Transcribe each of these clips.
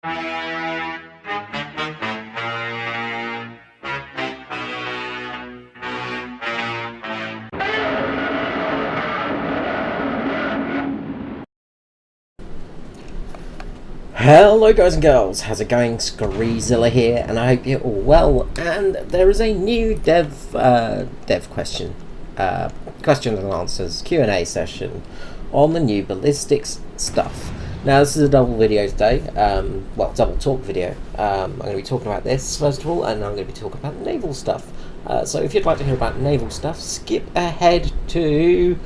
Hello guys and girls, how's it going? Screezilla here, and I hope you're all well. And there is a new dev question and answers Q&A session on the new ballistics stuff. Now this is a double video today, double talk video. I'm going to be talking about this first of all, and I'm going to be talking about naval stuff. So if you'd like to hear about naval stuff, skip ahead to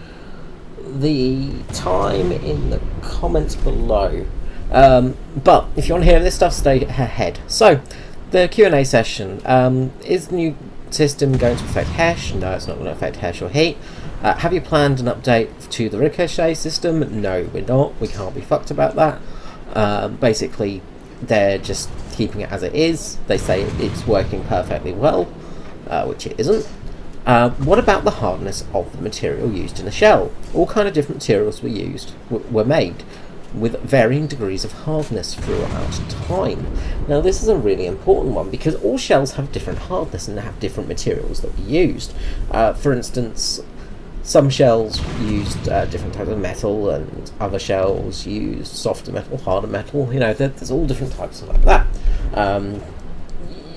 the time in the comments below. But if you want to hear this stuff, stay ahead. So, the Q&A session. Is the new system going to affect HESH? No, it's not going to affect HESH or heat. Have you planned an update to the ricochet system? No, we're not. We can't be fucked about that. Basically, they're just keeping it as it is. They say it's working perfectly well, which it isn't. What about the hardness of the material used in the shell? All kind of different materials were made with varying degrees of hardness throughout time. Now this is a really important one because all shells have different hardness and they have different materials that we used. For instance, some shells used different types of metal, and other shells used softer metal, harder metal. You know, there's all different types of like that.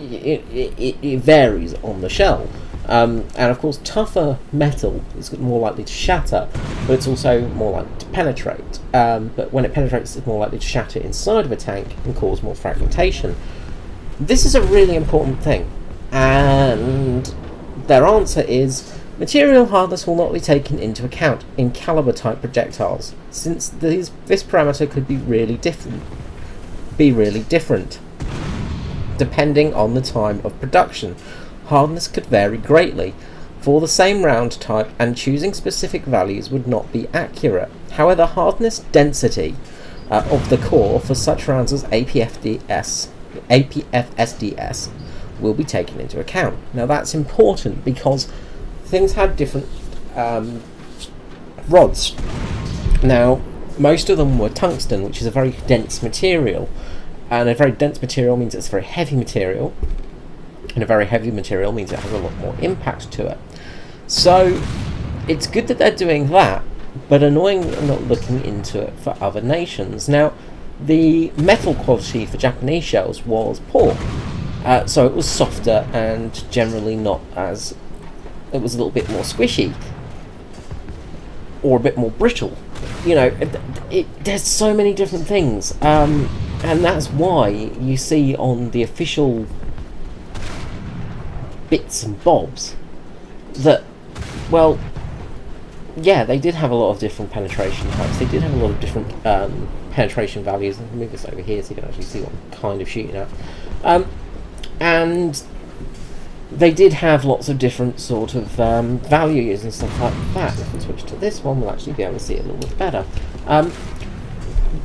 It varies on the shell. And of course, tougher metal is more likely to shatter, but it's also more likely to penetrate. But when it penetrates, it's more likely to shatter inside of a tank and cause more fragmentation. This is a really important thing, and their answer is material hardness will not be taken into account in caliber type projectiles, since this parameter could be really different depending on the time of production. Hardness could vary greatly for the same round type, and choosing specific values would not be accurate. However, hardness density of the core for such rounds as APFSDS will be taken into account. Now that's important because things had different rods. Now most of them were tungsten, which is a very dense material, and a very dense material means it's a very heavy material. And a very heavy material means it has a lot more impact to it. So it's good that they're doing that, but annoying that they're not looking into it for other nations. Now, the metal quality for Japanese shells was poor, so it was softer and generally not as... it was a little bit more squishy, or a bit more brittle. You know, there's so many different things, and that's why you see on the official bits and bobs that, well, yeah, they did have a lot of different penetration types. They did have a lot of different penetration values. I'll move this over here so you can actually see what I'm kind of shooting at. And they did have lots of different sort of values and stuff like that. If we switch to this one, we'll actually be able to see it a little bit better.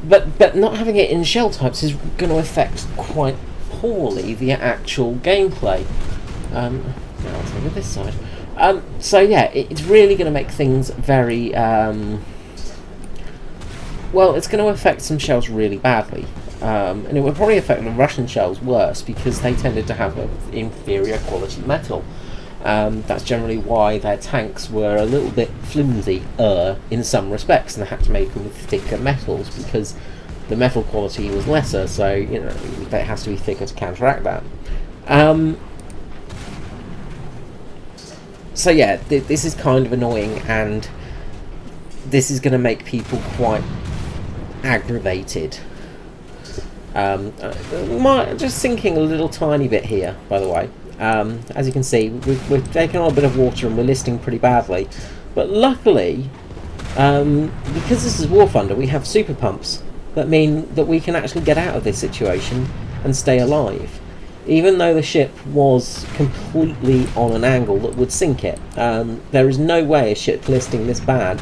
But not having it in shell types is going to affect quite poorly the actual gameplay. Now let's over this side. So yeah, it's really going to make things very... well, it's going to affect some shells really badly. And it would probably affect the Russian shells worse because they tended to have an inferior quality metal. That's generally why their tanks were a little bit flimsy in some respects, and they had to make them with thicker metals because the metal quality was lesser, so you know it has to be thicker to counteract that. So yeah, this is kind of annoying, and this is going to make people quite aggravated. Just sinking a little tiny bit here, by the way. As you can see, we've taken on a bit of water and we're listing pretty badly. But luckily, because this is War Thunder, we have super pumps that mean that we can actually get out of this situation and stay alive. Even though the ship was completely on an angle that would sink it, there is no way a ship listing this bad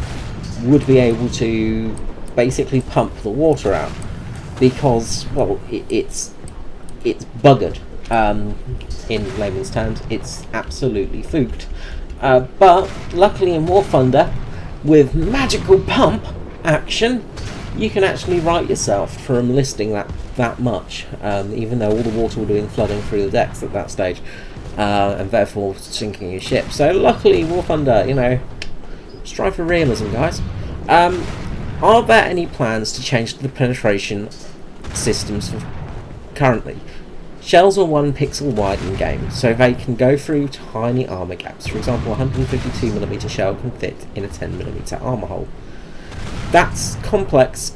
would be able to basically pump the water out, because, well, it's buggered. In layman's terms, it's absolutely fooked. But luckily in War Thunder, with magical pump action, you can actually right yourself from listing that that much, even though all the water would have been flooding through the decks at that stage, and therefore sinking your ship. So luckily, War Thunder, you know, strive for realism, guys. Are there any plans to change the penetration systems currently? Shells are 1 pixel wide in game, so they can go through tiny armour gaps. For example, a 152mm shell can fit in a 10mm armour hole. That's complex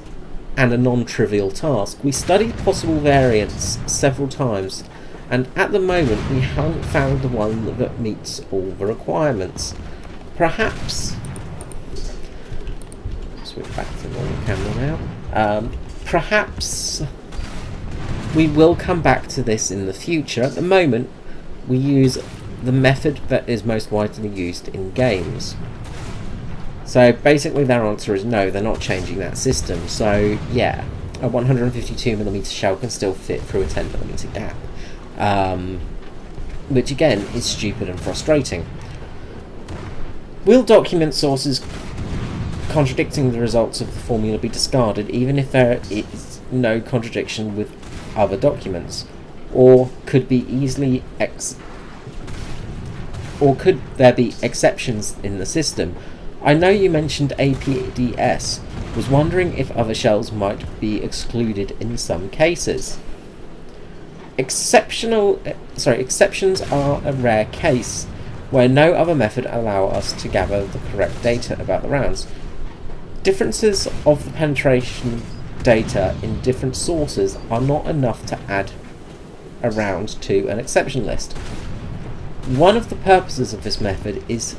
and a non-trivial task. We studied possible variants several times, and at the moment we haven't found the one that meets all the requirements. Perhaps... switch back to the normal camera now. Perhaps we will come back to this in the future. At the moment, we use the method that is most widely used in games. So basically their answer is no, they're not changing that system. So yeah, a 152mm shell can still fit through a 10mm gap. Which again is stupid and frustrating. Will document sources contradicting the results of the formula be discarded even if there is no contradiction with other documents? Or could be easily could there be exceptions in the system? I know you mentioned APDS. Was wondering if other shells might be excluded in some cases. Exceptions are a rare case where no other method allow us to gather the correct data about the rounds. Differences of the penetration data in different sources are not enough to add a round to an exception list. One of the purposes of this method is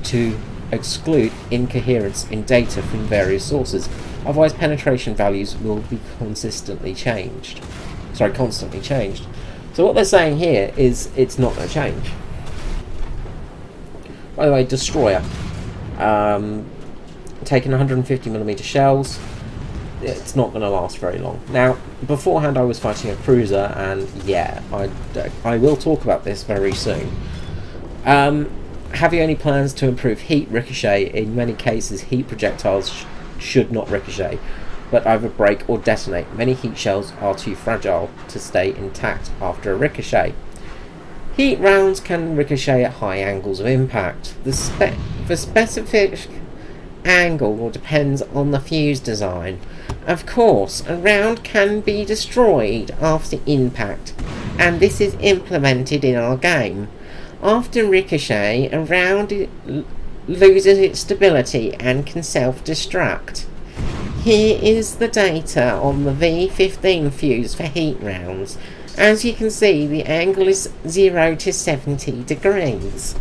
to exclude incoherence in data from various sources, otherwise penetration values will be constantly changed. So what they're saying here is it's not going to change. By the way, Destroyer, taking 150mm shells, it's not going to last very long. Now, beforehand I was fighting a cruiser, and yeah, I will talk about this very soon. Have you any plans to improve heat ricochet? In many cases, heat projectiles should not ricochet, but either break or detonate. Many heat shells are too fragile to stay intact after a ricochet. Heat rounds can ricochet at high angles of impact. The specific angle depends on the fuse design. Of course, a round can be destroyed after impact, and this is implemented in our game. After ricochet, a round loses its stability and can self-destruct. Here is the data on the V15 fuse for heat rounds. As you can see, the angle is 0 to 70 degrees.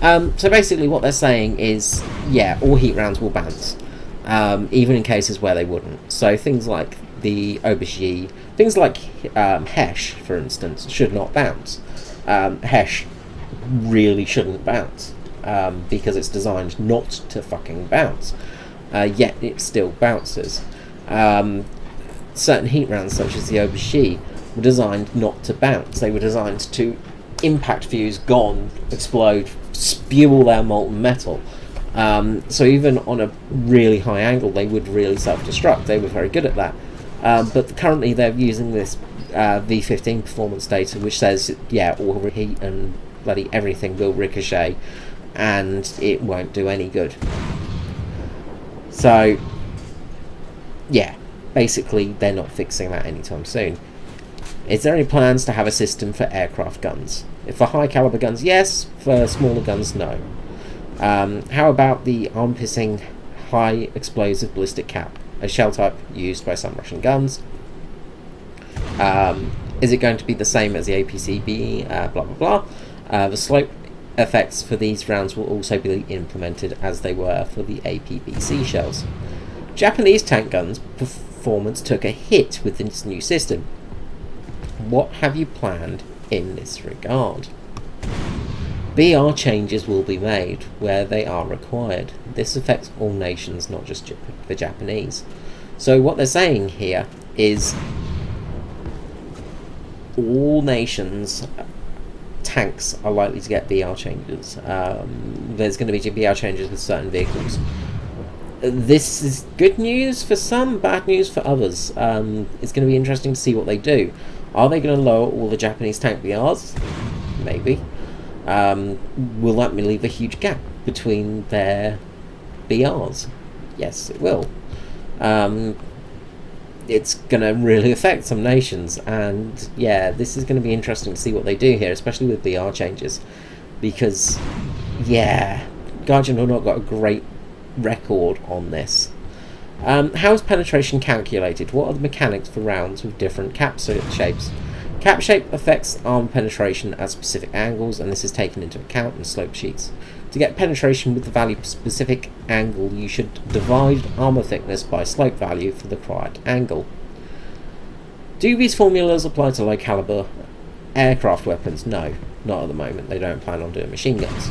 So basically what they're saying is, yeah, all heat rounds will bounce, even in cases where they wouldn't. So things like the Aubergine, things like Hesh, for instance, should not bounce. Hesh really shouldn't bounce, because it's designed not to fucking bounce, yet it still bounces. Certain heat rounds, such as the Aubergine, were designed not to bounce. They were designed to impact fuse, gone, explode, spew all their molten metal. So even on a really high angle, they would really self-destruct. They were very good at that. But currently they're using this V15 performance data, which says, yeah, all heat and bloody everything will ricochet, and it won't do any good. So, yeah, basically they're not fixing that anytime soon. Is there any plans to have a system for aircraft guns? For high caliber guns, yes. For smaller guns, no. How about the arm-piercing high explosive ballistic cap, a shell type used by some Russian guns? Is it going to be the same as the APCB? Blah blah blah. The slope effects for these rounds will also be implemented as they were for the APBC shells. Japanese tank guns performance took a hit with this new system. What have you planned in this regard? BR changes will be made where they are required. This affects all nations, not just the Japanese. So what they're saying here is all nations' tanks are likely to get BR changes. There's going to be BR changes with certain vehicles. This is good news for some, bad news for others. It's going to be interesting to see what they do. Are they going to lower all the Japanese tank BRs? Maybe. Will that leave a huge gap between their BRs? Yes, it will. It's going to really affect some nations, and yeah, this is going to be interesting to see what they do here, especially with BR changes, because yeah, Guardian have not got a great record on this. How is penetration calculated? What are the mechanics for rounds with different cap shapes? Cap shape affects armor penetration at specific angles, and this is taken into account in slope sheets. To get penetration with the value specific angle, you should divide armor thickness by slope value for the required angle. Do these formulas apply to low caliber aircraft weapons? No, not at the moment. They don't plan on doing machine guns.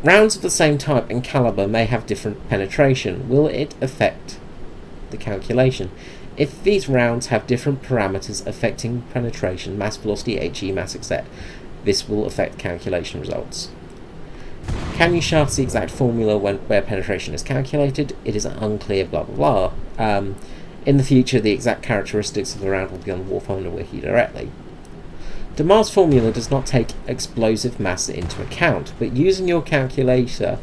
Rounds of the same type and caliber may have different penetration. Will it affect the calculation? If these rounds have different parameters affecting penetration, mass velocity, HE, mass, etc., this will affect calculation results. Can you show us the exact formula where penetration is calculated? It is unclear, blah blah blah. In the future, the exact characteristics of the round will be on the Warfighter Wiki directly. Damar's formula does not take explosive mass into account, but using your calculator,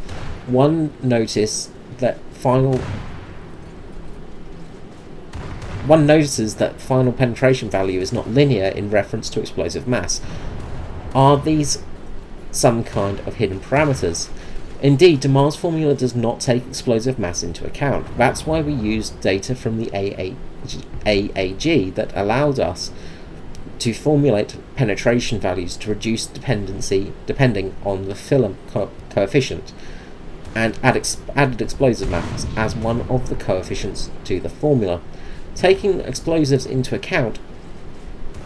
one notices that final penetration value is not linear in reference to explosive mass. Are these some kind of hidden parameters? Indeed, Damar's formula does not take explosive mass into account. That's why we used data from the AAG that allowed us to formulate penetration values to reduce dependency depending on the film coefficient, and added explosive mass as one of the coefficients to the formula. Taking explosives into account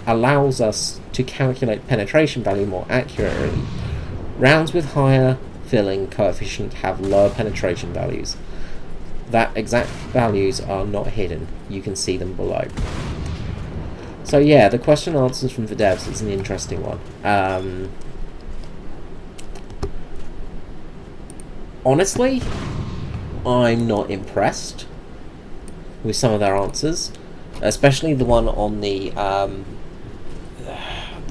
allows us to calculate penetration value more accurately. Rounds with higher filling coefficient have lower penetration values. That exact values are not hidden. You can see them below. So yeah, the question answers from the devs is an interesting one. Honestly, I'm not impressed with some of their answers, especially the one on the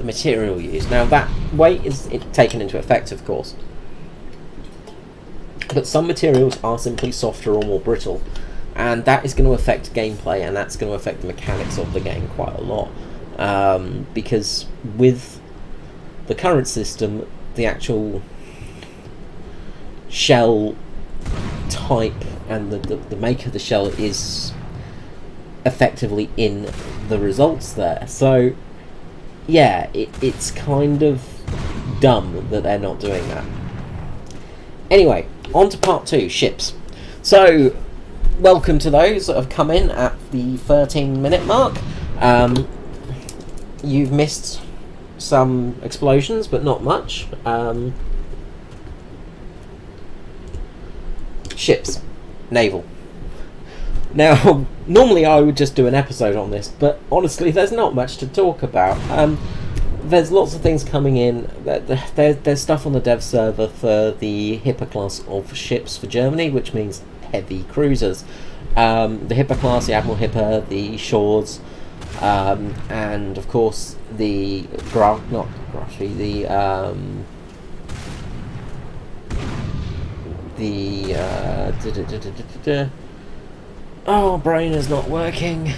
material used. Now that weight is taken into effect, of course, but some materials are simply softer or more brittle, and that is going to affect gameplay, and that's going to affect the mechanics of the game quite a lot, because with the current system, the actual shell type and the make of the shell is effectively in the results there. So yeah, it's kind of dumb that they're not doing that. Anyway, on to part 2, ships. So welcome to those that have come in at the 13-minute mark. You've missed some explosions, but not much. Ships. Naval. Now, normally I would just do an episode on this, but honestly, there's not much to talk about. There's lots of things coming in. There's stuff on the dev server for the Hipper class of ships for Germany, which means heavy cruisers. The Hipper class, the Admiral Hipper, the Shores, and of course the oh, brain is not working.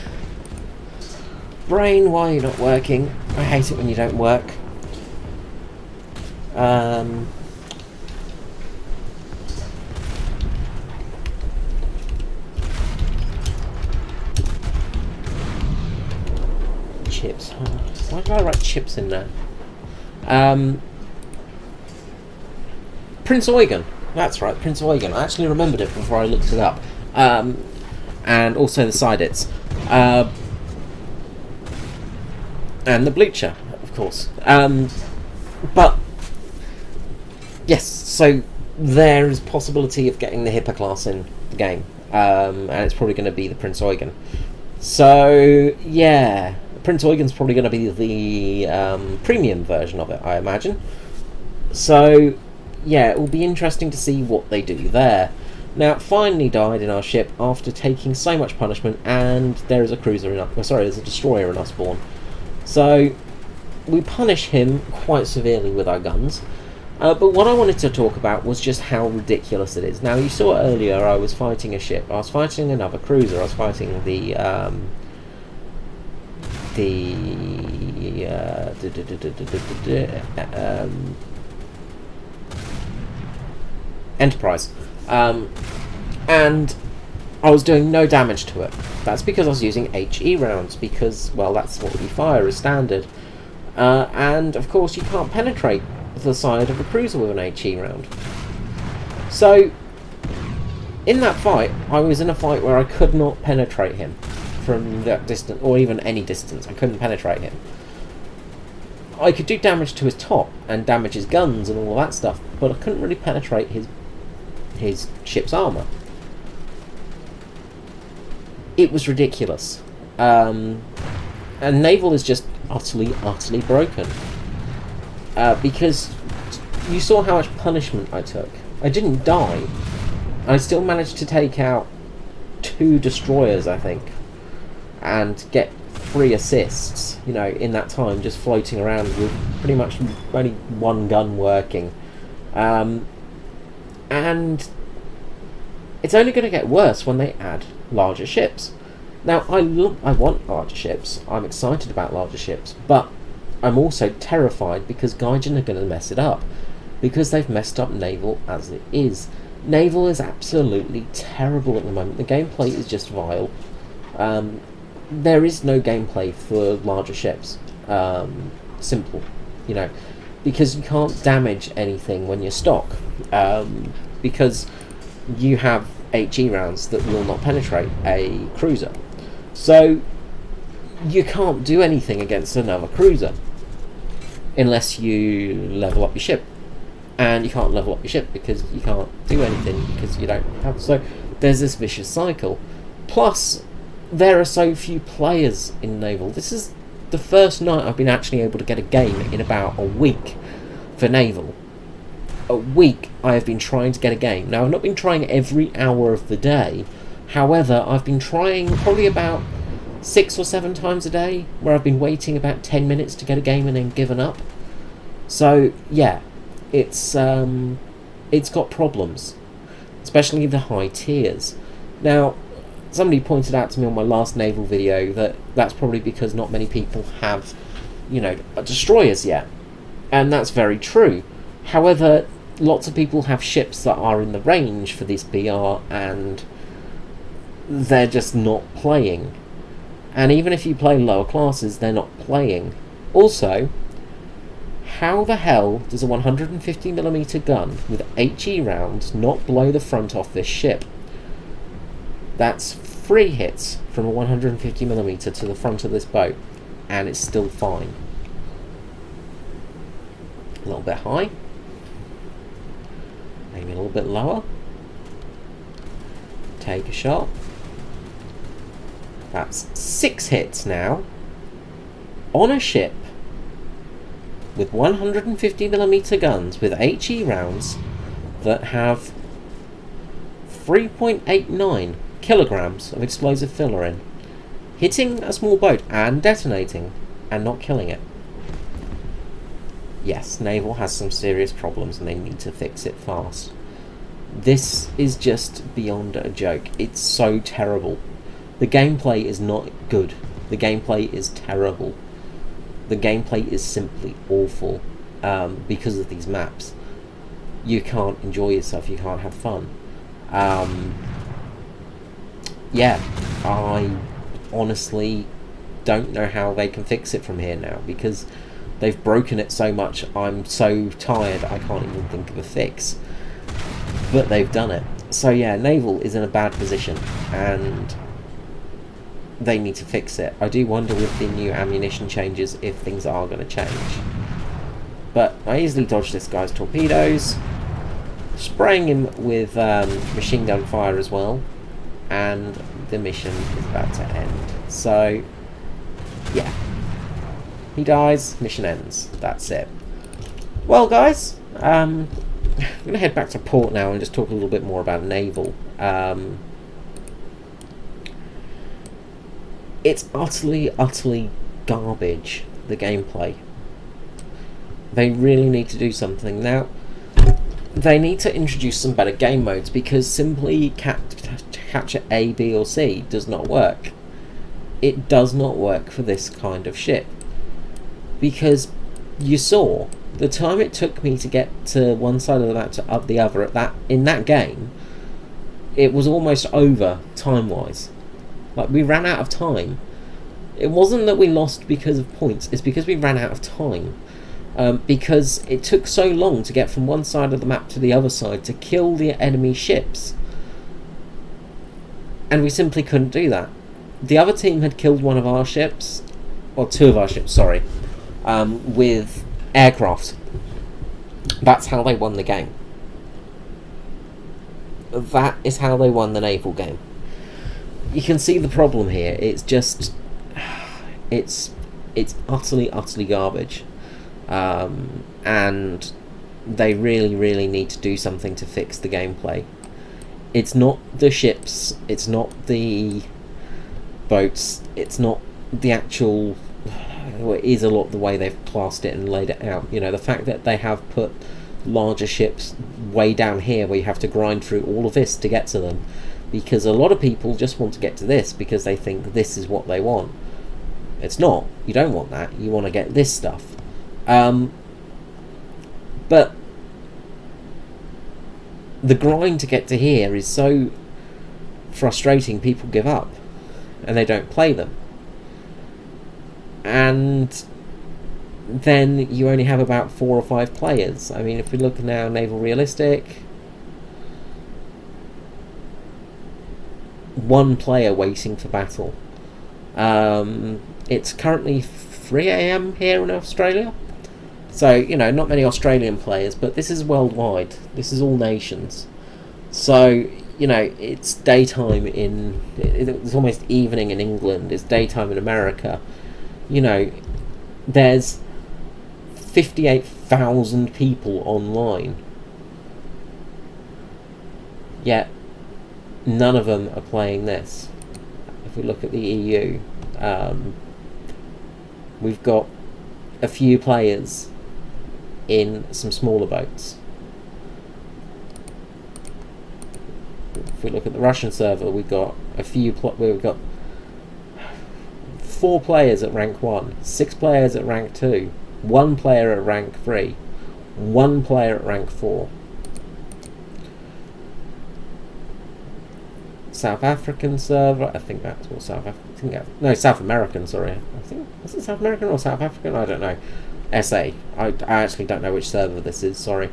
Brain, why are you not working? I hate it when you don't work. Chips. Why did I write chips in there? Prince Eugen. That's right, Prince Eugen. I actually remembered it before I looked it up. And also the Sidets. And the Blucher, of course. But yes, so there is possibility of getting the Hipper class in the game, and it's probably going to be the Prince Eugen. So yeah, Prince Eugen's probably going to be the premium version of it, I imagine. So yeah, it will be interesting to see what they do there. Now, it finally died in our ship after taking so much punishment, and there is a cruiser in there's a destroyer in our spawn. So we punish him quite severely with our guns. But what I wanted to talk about was just how ridiculous it is. Now, you saw earlier I was fighting a ship. I was fighting another cruiser. I was fighting the Enterprise. And I was doing no damage to it. That's because I was using HE rounds, because, well, that's what we fire as standard. And, of course, you can't penetrate the side of a cruiser with an HE round. So, in that fight, I was in a fight where I could not penetrate him from that distance, or even any distance. I couldn't penetrate him. I could do damage to his top and damage his guns and all that stuff, but I couldn't really penetrate his ship's armour. It was ridiculous. And Naval is just utterly broken. Because you saw how much punishment I took. I didn't die. I still managed to take out 2 destroyers, I think, and get 3 assists, you know, in that time, just floating around with pretty much only 1 gun working. And it's only going to get worse when they add larger ships. Now, I want larger ships. I'm excited about larger ships, but I'm also terrified because Gaijin are going to mess it up, because they've messed up Naval as it is. Naval is absolutely terrible at the moment. The gameplay is just vile. There is no gameplay for larger ships. Simple, you know, because you can't damage anything when you're stock, because you have HE rounds that will not penetrate a cruiser. So you can't do anything against another cruiser unless you level up your ship. And you can't level up your ship because you can't do anything because you don't have. So there's this vicious cycle. Plus, there are so few players in Naval. This is the first night I've been actually able to get a game in about a week for Naval. A week I have been trying to get a game. Now, I've not been trying every hour of the day. However, I've been trying probably about 6 or 7 times a day, where I've been waiting about 10 minutes to get a game and then given up. So, yeah, it's got problems, especially the high tiers. Now, somebody pointed out to me on my last Naval video that that's probably because not many people have, you know, destroyers yet. And that's very true. However, lots of people have ships that are in the range for this BR, and they're just not playing. And even if you play lower classes, they're not playing. Also, how the hell does a 150mm gun with HE rounds not blow the front off this ship? That's 3 hits from a 150mm to the front of this boat, and it's still fine. A little bit high. Maybe a little bit lower. Take a shot. That's 6 hits now on a ship with 150mm guns with HE rounds that have 3.89 kilograms of explosive filler in, hitting a small boat and detonating and not killing it. Yes, Naval has some serious problems and they need to fix it fast. This is just beyond a joke. It's so terrible. The gameplay is not good. The gameplay is terrible. The gameplay is simply awful because of these maps. You can't enjoy yourself, you can't have fun. Yeah, I honestly don't know how they can fix it from here now, because they've broken it so much. I'm so tired I can't even think of a fix. But they've done it. So yeah, Naval is in a bad position, and they need to fix it. I do wonder with the new ammunition changes if things are going to change. But I easily dodged this guy's torpedoes, spraying him with machine gun fire as well, and the mission is about to end. So yeah, he dies, mission ends, that's it. Well guys, I'm going to head back to port now and just talk a little bit more about Naval. It's utterly garbage, the gameplay. They really need to do something. Now, they need to introduce some better game modes, because simply capture A, B or C does not work. It does not work for this kind of ship. Because you saw the time it took me to get to one side of the map to up the other in that game, it was almost over time-wise. Like, we ran out of time. It wasn't that we lost because of points, it's because we ran out of time. Because it took so long to get from one side of the map to the other side to kill the enemy ships. And we simply couldn't do that. The other team had killed one of our ships, or two of our ships, sorry, with aircraft. That's how they won the game. That is how they won the naval game. You can see the problem here. It's just, it's utterly garbage, and they really need to do something to fix the gameplay. It's not the ships, it's not the boats, it's not the actual, well, it is a lot the way they've classed it and laid it out. You know, the fact that they have put larger ships way down here where you have to grind through all of this to get to them, because a lot of people just want to get to this because they think this is what they want. It's not. You don't want that. You want to get this stuff. But the grind to get to here is so frustrating, people give up and they don't play them. And then you only have about 4 or 5 players. I mean, if we look now, Naval Realistic, 1 player waiting for battle. It's currently 3 AM here in Australia. So, you know, not many Australian players, but this is worldwide. This is all nations. So, you know, it's daytime it's almost evening in England. It's daytime in America. You know, there's 58,000 people online. Yet, none of them are playing this. If we look at the EU, we've got a few players in some smaller boats. If we look at the Russian server, we've got we've got 4 players at rank 1, 6 players at rank 2, 1 player at rank 3, 1 player at rank 4. South African server, I think that's what South American, sorry. I think, is it South American or South African? I don't know. SA. I actually don't know which server this is, sorry.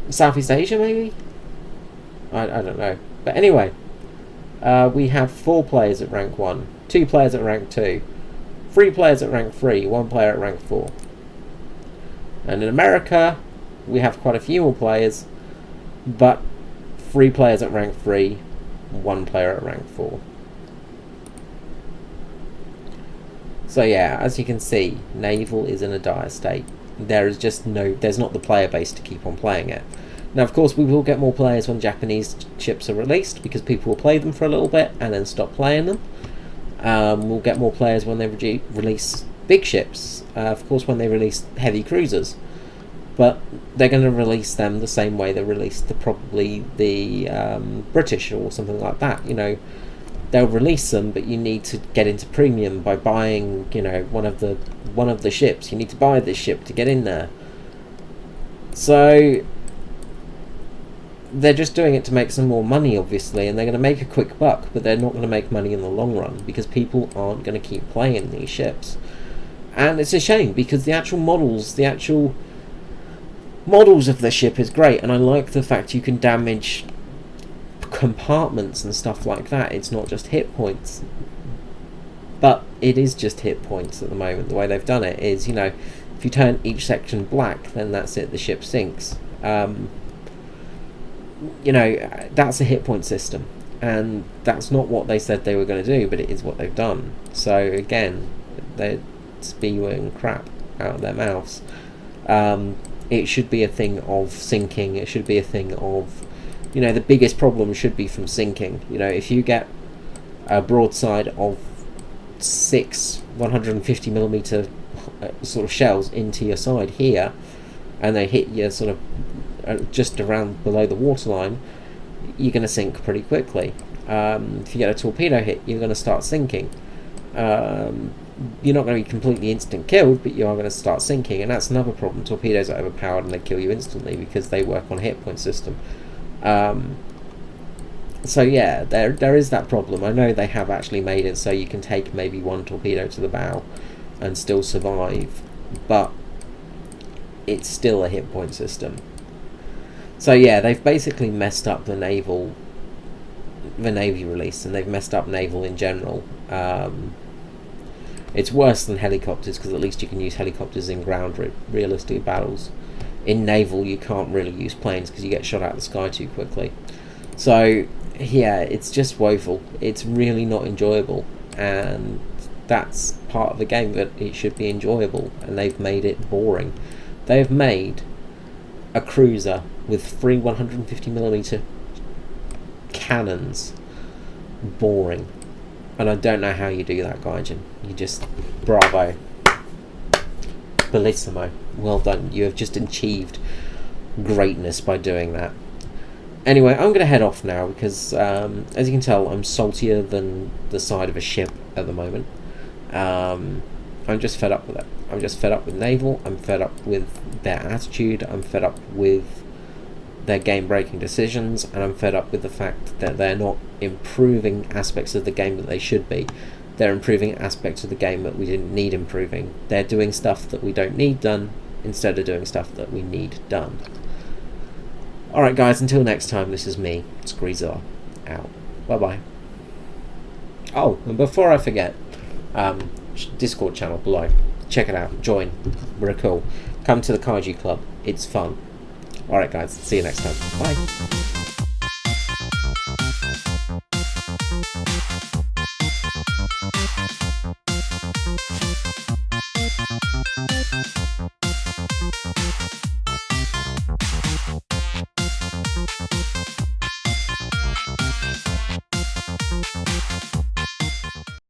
Southeast Asia, maybe? I don't know. But anyway, we have 4 players at rank 1, 2 players at rank 2, 3 players at rank 3, 1 player at rank 4. And in America, we have quite a few more players, but 3 players at rank 3, 1 player at rank 4. So yeah, as you can see, Naval is in a dire state. There's not the player base to keep on playing it. Now, of course, we will get more players when Japanese ships are released, because people will play them for a little bit and then stop playing them. We'll get more players when they release big ships, of course, when they release heavy cruisers. But they're going to release them the same way they released probably the British or something like that. You know, they'll release them, but you need to get into premium by buying, you know, one of the ships. You need to buy this ship to get in there. So they're just doing it to make some more money, obviously, and they're going to make a quick buck, but they're not going to make money in the long run because people aren't going to keep playing these ships. And it's a shame, because the actual models of the ship is great, and I like the fact you can damage compartments and stuff like that. It's not just hit points, but it is just hit points at the moment. The way they've done it is, you know, if you turn each section black, then that's it, the ship sinks. You know, that's a hit point system, and that's not what they said they were going to do, but it is what they've done. So again, they're spewing crap out of their mouths. It should be a thing of sinking. It should be a thing of you know, the biggest problem should be from sinking. You know, if you get a broadside of 6 150mm sort of shells into your side here, and they hit you sort of just around below the waterline, you're going to sink pretty quickly. If you get a torpedo hit, you're going to start sinking. You're not going to be completely instant killed, but you are going to start sinking, and that's another problem. Torpedoes are overpowered and they kill you instantly because they work on a hit point system. So yeah, there is that problem. I know they have actually made it so you can take maybe one torpedo to the bow and still survive, but it's still a hit point system. So yeah, they've basically messed up the Navy release, and they've messed up Naval in general. It's worse than helicopters, because at least you can use helicopters in ground realistic battles. In Naval, you can't really use planes because you get shot out of the sky too quickly. So yeah, it's just woeful. It's really not enjoyable, and that's part of the game, that it should be enjoyable, and they've made it boring. They've made a cruiser with 3 150mm cannons boring, and I don't know how you do that, Gaijin. You just, bravo, bellissimo, well done. You have just achieved greatness by doing that. Anyway, I'm going to head off now because, as you can tell, I'm saltier than the side of a ship at the moment. I'm just fed up with it. I'm just fed up with Naval. I'm fed up with their attitude. I'm fed up with their game-breaking decisions, and I'm fed up with the fact that they're not improving aspects of the game that they should be. They're improving aspects of the game that we didn't need improving. They're doing stuff that we don't need done instead of doing stuff that we need done. Alright guys, until next time, this is me, Screezer, out. Bye-bye. Oh, and before I forget, Discord channel below. Check it out, join, we're cool. Come to the Kaiju Club, it's fun. Alright guys, see you next time. Bye.